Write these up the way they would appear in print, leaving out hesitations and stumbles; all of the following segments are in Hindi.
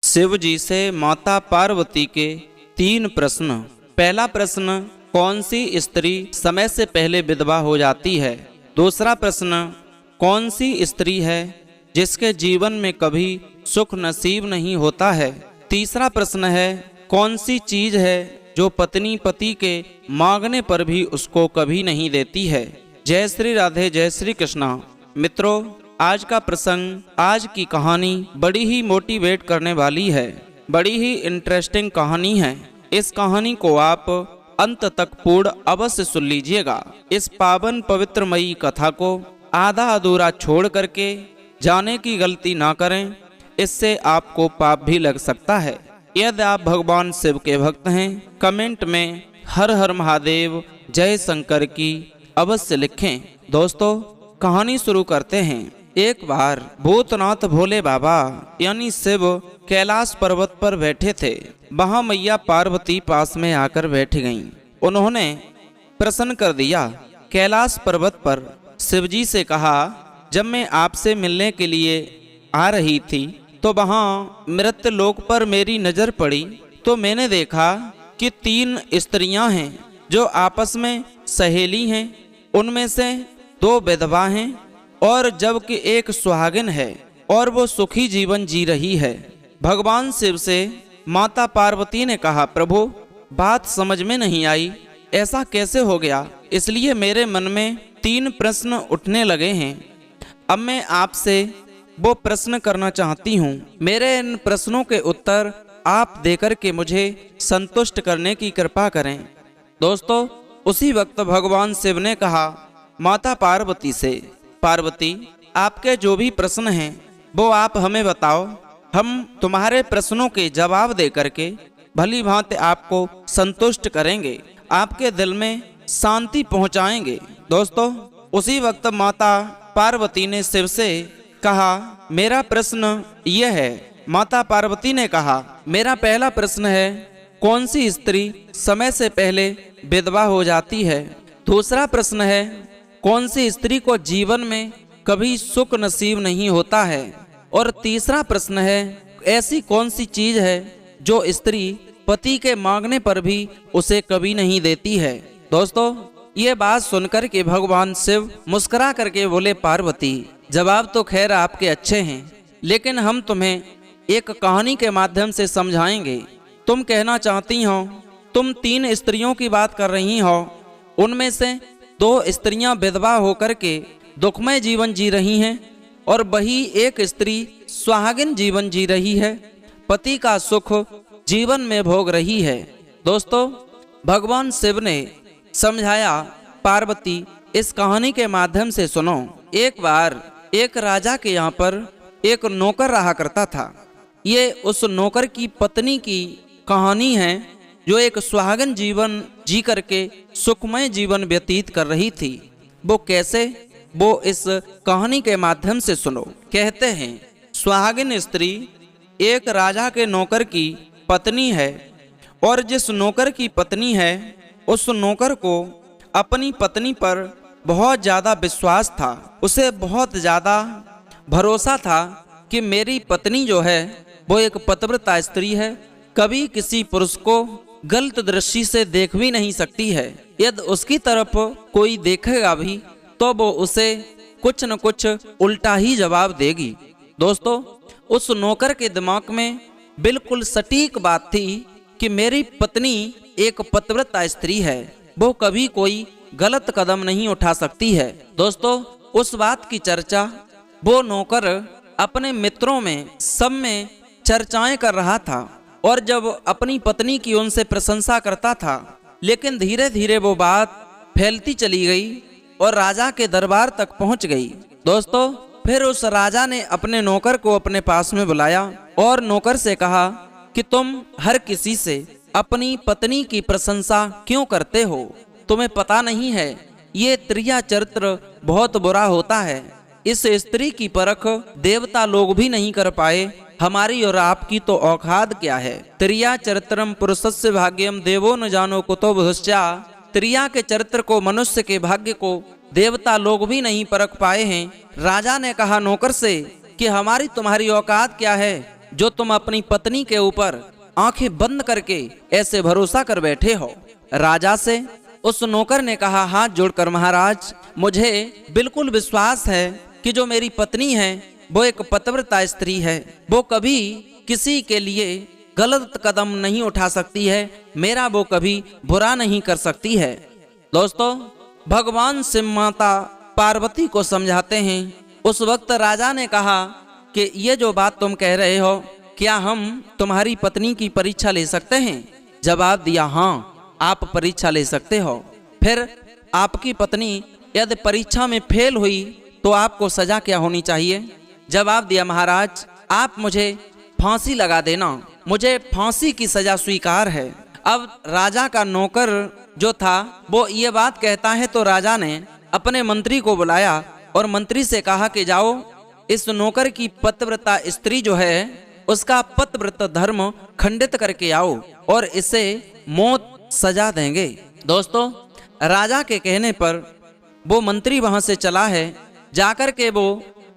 शिव जी से माता पार्वती के 3 प्रश्न। पहला प्रश्न, कौन सी स्त्री समय से पहले विधवा हो जाती है। दूसरा प्रश्न, कौन सी स्त्री है जिसके जीवन में कभी सुख नसीब नहीं होता है। तीसरा प्रश्न है, कौन सी चीज है जो पत्नी पति के मांगने पर भी उसको कभी नहीं देती है। जय श्री राधे, जय श्री कृष्णा। मित्रों, आज का प्रसंग, आज की कहानी बड़ी ही मोटिवेट करने वाली है, बड़ी ही इंटरेस्टिंग कहानी है। इस कहानी को आप अंत तक पूर्ण अवश्य सुन लीजिएगा। इस पावन पवित्र मई कथा को आधा अधूरा छोड़ करके जाने की गलती ना करें, इससे आपको पाप भी लग सकता है। यदि आप भगवान शिव के भक्त हैं, कमेंट में हर हर महादेव, जय शंकर की अवश्य लिखें। दोस्तों, कहानी शुरू करते हैं। एक बार भूतनाथ भोले बाबा यानी शिव कैलाश पर्वत पर बैठे थे। वहां मैया पार्वती पास में आकर बैठ गईं। उन्होंने प्रश्न कर दिया। कैलाश पर्वत पर शिवजी से कहा, जब मैं आपसे मिलने के लिए आ रही थी तो वहां मृत्यु लोक पर मेरी नजर पड़ी तो मैंने देखा कि 3 स्त्रियां हैं जो आपस में सहेली हैं। उनमें से 2 विधवा हैं और जबकि एक सुहागिन है और वो सुखी जीवन जी रही है। भगवान शिव से माता पार्वती ने कहा, प्रभु बात समझ में नहीं आई, ऐसा कैसे हो गया। इसलिए मेरे मन में 3 प्रश्न उठने लगे हैं। अब मैं आपसे वो प्रश्न करना चाहती हूँ। मेरे इन प्रश्नों के उत्तर आप देकर के मुझे संतुष्ट करने की कृपा करें। दोस्तों, उसी वक्त भगवान शिव ने कहा माता पार्वती से, पार्वती आपके जो भी प्रश्न हैं वो आप हमें बताओ, हम तुम्हारे प्रश्नों के जवाब दे करके भली भांति आपको संतुष्ट करेंगे, आपके दिल में शांति पहुंचाएंगे। दोस्तों, उसी वक्त माता पार्वती ने शिव से कहा, मेरा प्रश्न यह है। माता पार्वती ने कहा, मेरा पहला प्रश्न है, कौन सी स्त्री समय से पहले विधवा हो जाती है। दूसरा प्रश्न है, कौन सी स्त्री को जीवन में कभी सुख नसीब नहीं होता है। और तीसरा प्रश्न है, ऐसी कौन सी चीज है जो स्त्री पति के मांगने पर भी उसे कभी नहीं देती है। दोस्तों, ये बात सुनकर के भगवान शिव मुस्कुरा करके बोले, पार्वती जवाब तो खैर आपके अच्छे हैं, लेकिन हम तुम्हें एक कहानी के माध्यम से समझाएंगे। तुम कहना चाहती हो, तुम 3 स्त्रियों की बात कर रही हो, उनमें से 2 स्त्रियां विधवा होकर के दुखमय जीवन जी रही हैं और वही एक स्त्री सुहागिन जीवन जी रही है, पति का सुख जीवन में भोग रही है। दोस्तों, भगवान शिव ने समझाया, पार्वती इस कहानी के माध्यम से सुनो। एक बार एक राजा के यहाँ पर एक नौकर रहा करता था। ये उस नौकर की पत्नी की कहानी है जो एक सुहागन जीवन जी करके सुखमय जीवन व्यतीत कर रही थी। वो कैसे, वो इस कहानी के माध्यम से सुनो। कहते हैं, सुहागिन स्त्री एक राजा के नौकर की पत्नी है और जिस नौकर की पत्नी है उस नौकर को अपनी पत्नी पर बहुत ज़्यादा विश्वास था। उसे बहुत ज़्यादा भरोसा था कि मेरी पत्नी जो है वो एक पतिव्रता स्त्री है, कभी किसी पुरुष को गलत दृष्टि से देख भी नहीं सकती है। यदि उसकी तरफ कोई देखेगा भी तो वो उसे कुछ न कुछ उल्टा ही जवाब देगी। दोस्तों, उस नौकर के दिमाग में बिल्कुल सटीक बात थी कि मेरी पत्नी एक पतिव्रता स्त्री है, वो कभी कोई गलत कदम नहीं उठा सकती है। दोस्तों, उस बात की चर्चा वो नौकर अपने मित्रों में सब में चर्चाएं कर रहा था और जब अपनी पत्नी की उनसे प्रशंसा करता था, लेकिन धीरे धीरे वो बात फैलती चली गई और राजा के दरबार तक पहुंच गई। दोस्तों, फिर उस राजा ने अपने नौकर को अपने पास में बुलाया और नौकर से कहा कि तुम हर किसी से अपनी पत्नी की प्रशंसा क्यों करते हो। तुम्हें पता नहीं है ये त्रिया चरित्र बहुत बुरा होता है। इस स्त्री की परख देवता लोग भी नहीं कर पाए, हमारी और आपकी तो औकात क्या है। त्रिया चरित्रम पुरुषस्य भाग्यम देवो न जानो कुतो बुधश्चा। त्रिया के चरित्र को, मनुष्य के भाग्य को देवता लोग भी नहीं परख पाए हैं। राजा ने कहा नौकर से कि हमारी तुम्हारी औकात क्या है जो तुम अपनी पत्नी के ऊपर आंखें बंद करके ऐसे भरोसा कर बैठे हो। राजा से उस नौकर ने कहा, हाथ जोड़कर महाराज, मुझे बिल्कुल विश्वास है कि जो मेरी पत्नी है वो एक पतिव्रता स्त्री है, वो कभी किसी के लिए गलत कदम नहीं उठा सकती है, मेरा वो कभी बुरा नहीं कर सकती है। दोस्तों, भगवान शिव माता पार्वती को समझाते हैं। उस वक्त राजा ने कहा कि ये जो बात तुम कह रहे हो, क्या हम तुम्हारी पत्नी की परीक्षा ले सकते हैं? जवाब दिया, हाँ, आप परीक्षा ले सकते हो। फिर आपकी पत्नी यदि परीक्षा में फेल हुई तो आपको सजा क्या होनी चाहिए? जवाब दिया, महाराज, आप मुझे फांसी लगा देना, मुझे फांसी की सजा स्वीकार है। अब राजा का नौकर जो था वो ये बात कहता है तो राजा ने अपने मंत्री को बुलाया और मंत्री से कहा कि जाओ इस नौकर की पतिव्रता स्त्री जो है उसका पतिव्रत धर्म खंडित करके आओ और इसे मौत सजा देंगे। दोस्तों, राजा के कहने पर वो मंत्री वहां से चला है। जाकर के वो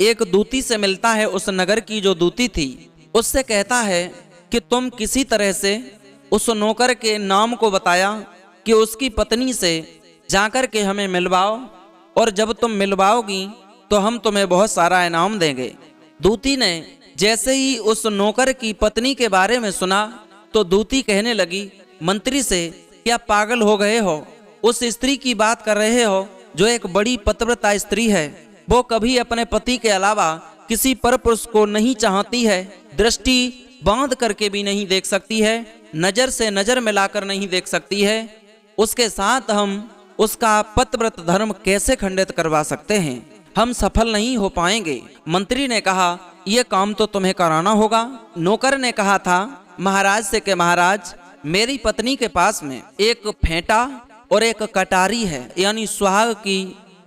एक दूती से मिलता है, उस नगर की जो दूती थी उससे कहता है कि तुम किसी तरह से उस नौकर के नाम को बताया कि उसकी पत्नी से जाकर के हमें मिलवाओ, और जब तुम मिलवाओगी तो हम तुम्हें बहुत सारा इनाम देंगे। दूती ने जैसे ही उस नौकर की पत्नी के बारे में सुना तो दूती कहने लगी मंत्री से, क्या पागल हो गए हो? उस स्त्री की बात कर रहे हो जो एक बड़ी पतिव्रता स्त्री है, वो कभी अपने पति के अलावा किसी पर पुरुष को नहीं चाहती है, दृष्टि बांध करके भी नहीं देख सकती है, नजर से नजर मिलाकर नहीं देख सकती है। उसके साथ हम उसका पतिव्रत धर्म कैसे खंडित करवा सकते हैं? हम सफल नहीं हो पाएंगे। मंत्री ने कहा, यह काम तो तुम्हें कराना होगा। नौकर ने कहा था महाराज से कि महाराज, मेरी पत्नी के पास में एक फेंटा और एक कटारी है, यानी सुहाग की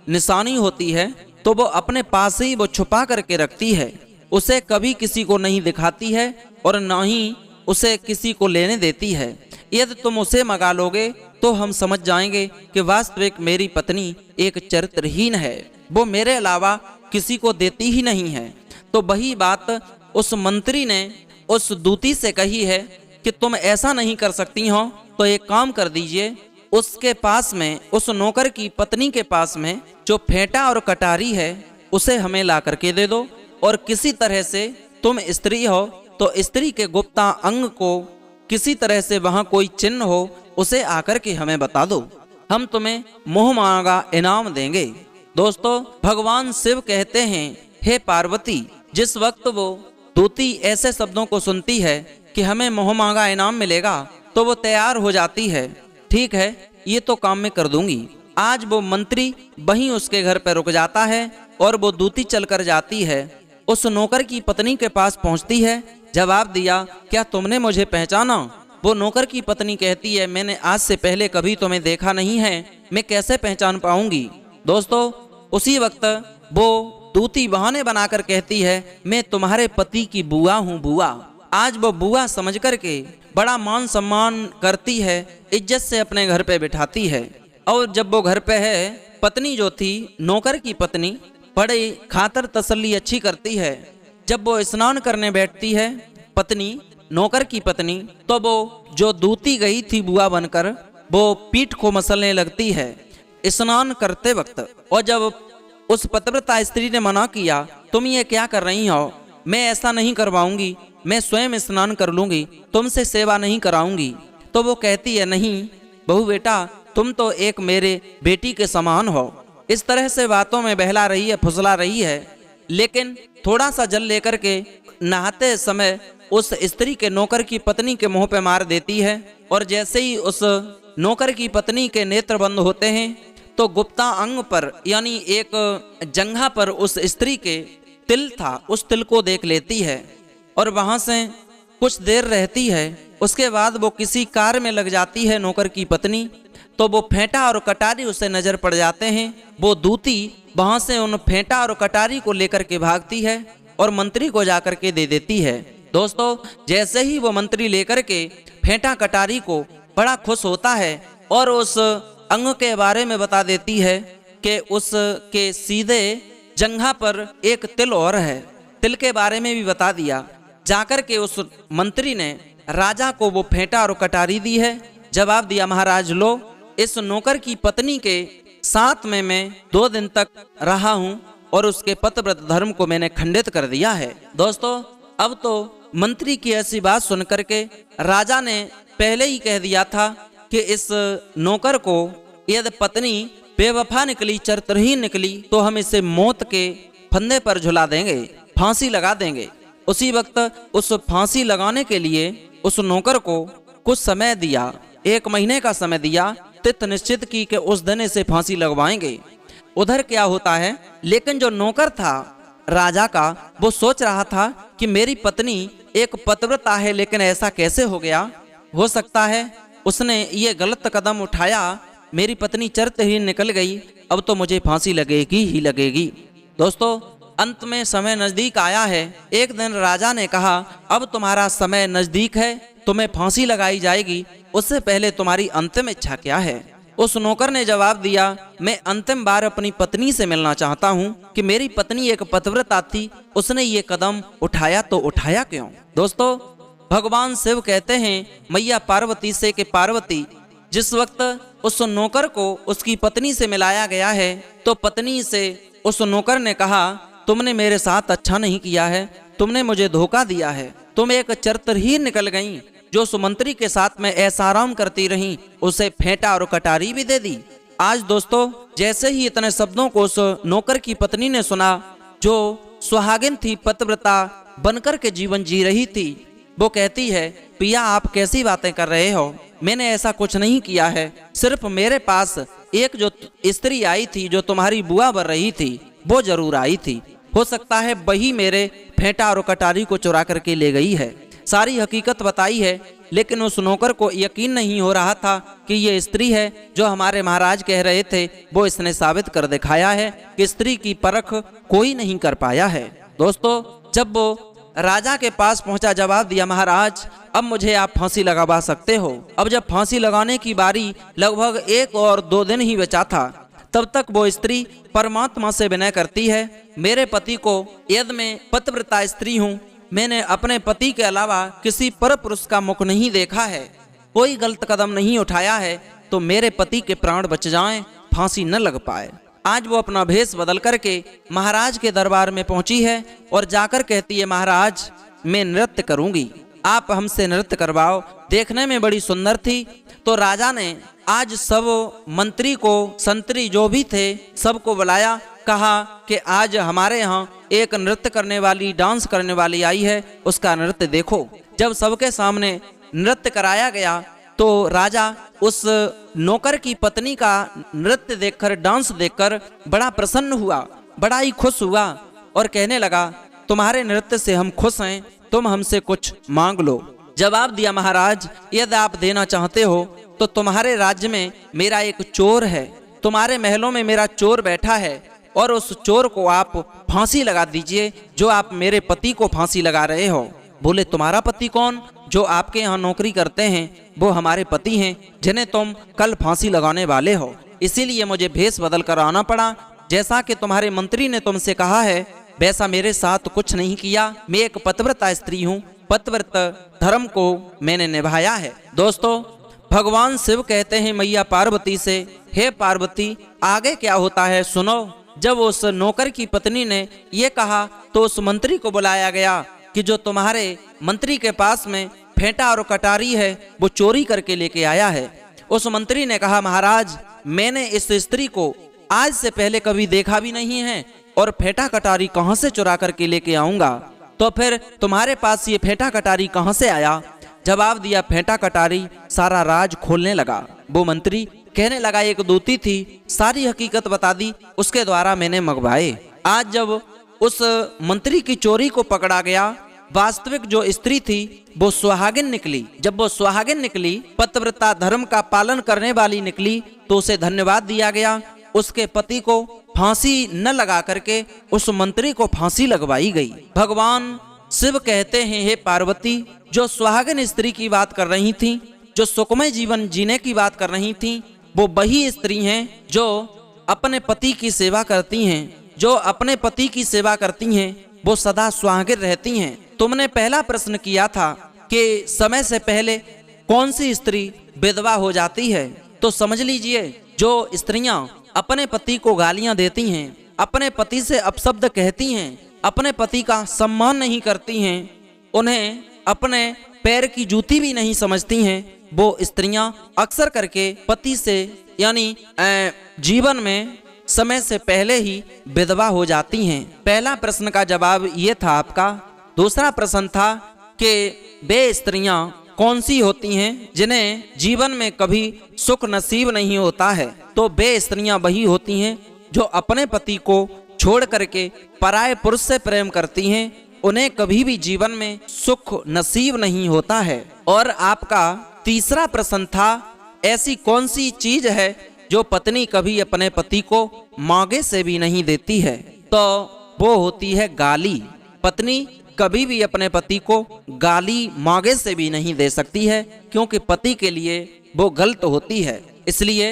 निशानी होती है, तो वो अपने पास ही वो छुपा करके रखती है, उसे कभी किसी को नहीं दिखाती है और ना ही उसे किसी को लेने देती है। यदि तुम उसे मंगा लोगे तो हम समझ जाएंगे कि वास्तविक मेरी पत्नी एक चरित्रहीन है, वो मेरे अलावा किसी को देती ही नहीं है। तो वही बात उस मंत्री ने उस दूती से कही है कि तुम ऐसा नहीं कर सकती हो, तो एक काम कर दीजिए, उसके पास में, उस नौकर की पत्नी के पास में जो फेंटा और कटारी है उसे हमें ला करके दे दो, और किसी तरह से तुम स्त्री हो तो स्त्री के गुप्ता अंग को किसी तरह से वहां कोई चिन्ह हो उसे आकर के हमें बता दो, हम तुम्हें मुंह मांगा इनाम देंगे। दोस्तों, भगवान शिव कहते हैं, हे पार्वती, जिस वक्त वो दूती ऐसे शब्दों को सुनती है कि हमें मुंह मांगा इनाम मिलेगा तो वो तैयार हो जाती है। ठीक है, ये तो काम में कर दूंगी। आज वो मंत्री वहीं उसके घर पर रुक जाता है और वो दूती चलकर जाती है, उस नौकर की पत्नी के पास पहुंचती है। जवाब दिया, क्या तुमने मुझे पहचाना? वो नौकर की पत्नी कहती है, मैंने आज से पहले कभी तुम्हें देखा नहीं है, मैं कैसे पहचान पाऊंगी? दोस्तों, उसी वक्त वो दूती बहाने बनाकर कहती है, मैं तुम्हारे पति की बुआ हूँ, बुआ। आज वो बुआ समझ करके बड़ा मान सम्मान करती है, इज्जत से अपने घर पे बिठाती है। और जब वो घर पे है, पत्नी जो थी, नौकर की पत्नी, बड़े खातर तसल्ली अच्छी करती है। जब वो स्नान करने बैठती है पत्नी, नौकर की पत्नी, तो वो जो दूती गई थी बुआ बनकर, वो पीठ को मसलने लगती है स्नान करते वक्त। और जब उस पतिव्रता स्त्री ने मना किया, तुम ये क्या कर रही हो, मैं ऐसा नहीं करवाऊंगी, मैं स्वयं स्नान कर लूंगी, तुमसे सेवा नहीं कराऊंगी। तो वो कहती है, नहीं बहू बेटा, तुम तो एक मेरे बेटी के समान हो। इस तरह से बातों में बहला रही है, फुसला रही है, लेकिन थोड़ा सा जल लेकर के नहाते समय उस स्त्री के नौकर की पत्नी के मुंह पे मार देती है। और जैसे ही उस नौकर की पत्नी के नेत्र बंद होते हैं तो गुप्ता अंग पर, यानी एक जंघा पर उस स्त्री के तिल था, उस तिल को देख लेती है और वहां से कुछ देर रहती है। उसके बाद वो किसी कार्य में लग जाती है नौकर की पत्नी, तो वो फेंटा और कटारी उसे नजर पड़ जाते हैं। वो दूती वहां से उन फेंटा और कटारी को लेकर के भागती है और मंत्री को जाकर के दे देती है। दोस्तों, जैसे ही वो मंत्री लेकर के फेंटा कटारी को बड़ा खुश होता है और उस अंग के बारे में बता देती है कि उसके सीधे जंघा पर एक तिल और है। तिल के बारे में भी बता दिया। जाकर के उस मंत्री ने राजा को वो फेंटा और कटारी दी है। जवाब दिया, महाराज लो, इस नौकर की पत्नी के साथ में मैं 2 दिन तक रहा हूं और उसके पतिव्रत धर्म को मैंने खंडित कर दिया है। दोस्तों, अब तो मंत्री की ऐसी बात सुनकर के राजा ने पहले ही कह दिया था कि इस नौकर को यदि पत्नी बेवफा निकली, चरित्रहीन निकली, तो हम इसे मौत के फंदे पर झुला देंगे, फांसी लगा देंगे। उसी वक्त उस फांसी लगाने के लिए उस नौकर को कुछ समय दिया, 1 महीने का समय दिया, तिथि निश्चित की कि उस दिन इसे फांसी लगवाएंगे। उधर क्या होता है, लेकिन जो नौकर था राजा का, वो सोच रहा था कि मेरी पत्नी एक पतिव्रता है, लेकिन ऐसा कैसे हो गया? हो सकता है उसने ये गलत कदम उठाया, मेरी पत्नी चरित्रहीन निकल गई, अब तो मुझे फांसी लगेगी ही लगेगी। दोस्तों, अंत में समय नजदीक आया है। एक दिन राजा ने कहा, अब तुम्हारा समय नजदीक है, तुम्हें फांसी लगाई जाएगी, उससे पहले तुम्हारी अंतिम इच्छा क्या है? उस नौकर ने जवाब दिया, मैं अंतिम बार अपनी पत्नी से मिलना चाहता हूं कि मेरी पत्नी एक पतिव्रता थी, उसने ये कदम उठाया तो उठाया क्यों? दोस्तों, भगवान शिव कहते हैं मैया पार्वती से कि पार्वती, जिस वक्त उस नौकर को उसकी पत्नी से मिलाया गया है, तो पत्नी से उस नौकर ने कहा, तुमने मेरे साथ अच्छा नहीं किया है, तुमने मुझे धोखा दिया है, तुम एक चरित्रहीन निकल गई। जो सुमंत्री के साथ में ऐसाराम करती रही, उसे फेंटा और कटारी भी दे दी। आज दोस्तों, जैसे ही इतने शब्दों को उस नौकर की पत्नी ने सुना, जो सुहागिन थी, पतिव्रता बनकर के जीवन जी रही थी, वो कहती है, पिया आप कैसी बातें कर रहे हो? मैंने ऐसा कुछ नहीं किया है, सिर्फ मेरे पास एक जो स्त्री आई थी, जो तुम्हारी बुआ बन रही थी, वो जरूर आई थी। हो सकता है वही मेरे फेंटा और कटारी को चुरा करके ले गई है। सारी हकीकत बताई है, लेकिन उस नौकर को यकीन नहीं हो रहा था कि ये स्त्री है। जो हमारे महाराज कह रहे थे, वो इसने साबित कर दिखाया है कि स्त्री की परख कोई नहीं कर पाया है। दोस्तों, जब वो राजा के पास पहुंचा, जवाब दिया, महाराज अब मुझे आप फांसी लगवा सकते हो। अब जब फांसी लगाने की बारी लगभग 1 और 2 दिन ही बचा था, तब तक वो स्त्री परमात्मा से विनय करती है, मेरे पति को, यदि मैं पतिव्रता स्त्री हूँ, मैंने अपने पति के अलावा किसी पर पुरुष का मुख नहीं देखा है, कोई गलत कदम नहीं उठाया है, तो मेरे पति के प्राण बच जाएं, फांसी न लग पाए। आज वो अपना भेष बदल करके महाराज के दरबार में पहुंची है और जाकर कहती है, महाराज मैं नृत्य करूंगी, आप हमसे नृत्य करवाओ। देखने में बड़ी सुंदर थी। तो राजा ने आज सब मंत्री को, संतरी जो भी थे, सबको बुलाया, कहा कि आज हमारे यहाँ एक नृत्य करने वाली, डांस करने वाली आई है, उसका नृत्य देखो। जब सबके सामने नृत्य कराया गया, तो राजा उस नौकर की पत्नी का नृत्य देखकर, डांस देखकर बड़ा प्रसन्न हुआ, बड़ा ही खुश हुआ और कहने लगा, तुम्हारे नृत्य से हम खुश हैं, तुम हमसे कुछ मांग लो। जवाब दिया, महाराज यदि आप देना चाहते हो तो तुम्हारे राज्य में मेरा एक चोर है, तुम्हारे महलों में मेरा चोर बैठा है, और उस चोर को आप फांसी लगा दीजिए, जो आप मेरे पति को फांसी लगा रहे हो। बोले, तुम्हारा पति कौन? जो आपके यहाँ नौकरी करते हैं, वो हमारे पति हैं, जिन्हें तुम कल फांसी लगाने वाले हो। इसीलिए मुझे भेष बदल कर आना पड़ा। जैसा कि तुम्हारे मंत्री ने तुमसे कहा है, वैसा मेरे साथ कुछ नहीं किया। मैं एक पतिव्रता स्त्री हूँ, पतिव्रत धर्म को मैंने निभाया है। दोस्तों, भगवान शिव कहते हैं मैया पार्वती से, हे पार्वती, आगे क्या होता है सुनो। जब उस नौकर की पत्नी ने ये कहा, तो उस मंत्री को बुलाया गया कि जो तुम्हारे मंत्री के पास में फेंटा और कटारी है, वो चोरी करके लेके आया है। उस मंत्री ने कहा, महाराज मैंने इस स्त्री को आज से पहले कभी देखा भी नहीं है, और फेंटा कटारी कहाँ से चुरा करके लेके आऊंगा? तो फिर तुम्हारे पास ये फेंटा कटारी कहाँ से आया? जवाब दिया, फेंटा कटारी सारा राज खोलने लगा। वो मंत्री कहने लगा, एक दूती थी, सारी हकीकत बता दी, उसके द्वारा मैंने मंगवाए। आज जब उस मंत्री की चोरी को पकड़ा गया, वास्तविक जो स्त्री थी वो सुहागिन निकली। जब वो सुहागिन निकली, पतिव्रता धर्म का पालन करने वाली निकली, तो उसे धन्यवाद दिया गया। उसके पति को फांसी न लगा करके उस मंत्री को फांसी लगवाई गई। भगवान शिव कहते हैं, हे पार्वती, जो सुहागिन स्त्री की बात कर रही थी, जो सुखमय जीवन जीने की बात कर रही थी, वो वही स्त्री हैं जो अपने पति की सेवा करती हैं। जो अपने पति की सेवा करती हैं, वो सदा सुहागिन रहती हैं। तुमने पहला प्रश्न किया था कि समय से पहले कौन सी स्त्री विधवा हो जाती है, तो समझ लीजिए जो स्त्रियां अपने पति को गालियां देती हैं, अपने पति से अपशब्द कहती हैं, अपने पति का सम्मान नहीं करती हैं, उन्हें अपने पैर की जूती भी नहीं समझती हैं, वो स्त्रियां अक्सर करके पति से यानी जीवन में समय से पहले ही विधवा हो जाती हैं। पहला प्रश्न का जवाब ये था आपका। दूसरा प्रश्न था कि वे स्त्रियां कौन सी होती हैं जिन्हें जीवन में कभी सुख नसीब नहीं होता है, तो वे स्त्रियां वही होती हैं जो अपने पति को छोड़ करके पराये पुरुष से प्रेम करती हैं, उन्हें कभी भी जीवन में सुख नसीब नहीं होता है। और आपका तीसरा प्रश्न था ऐसी कौन सी चीज है जो पत्नी कभी अपने पति को मांगे से भी नहीं देती है, तो वो होती है गाली। पत्नी कभी भी अपने पति को गाली मांगे से भी नहीं दे सकती है, क्योंकि पति के लिए वो गलत होती है। इसलिए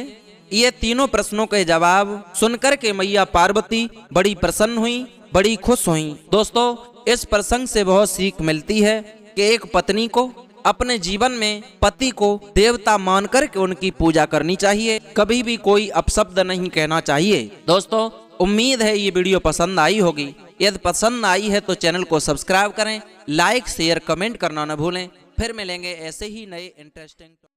ये तीनों प्रश्नों के जवाब सुनकर के मैया पार्वती बड़ी प्रसन्न हुई, बड़ी खुश हुई। दोस्तों, इस प्रसंग से बहुत सीख मिलती है कि एक पत्नी को अपने जीवन में पति को देवता मानकर के उनकी पूजा करनी चाहिए, कभी भी कोई अपशब्द नहीं कहना चाहिए। दोस्तों, उम्मीद है ये वीडियो पसंद आई होगी। यदि पसंद आई है तो चैनल को सब्सक्राइब करें, लाइक शेयर कमेंट करना न भूलें। फिर मिलेंगे ऐसे ही नए इंटरेस्टिंग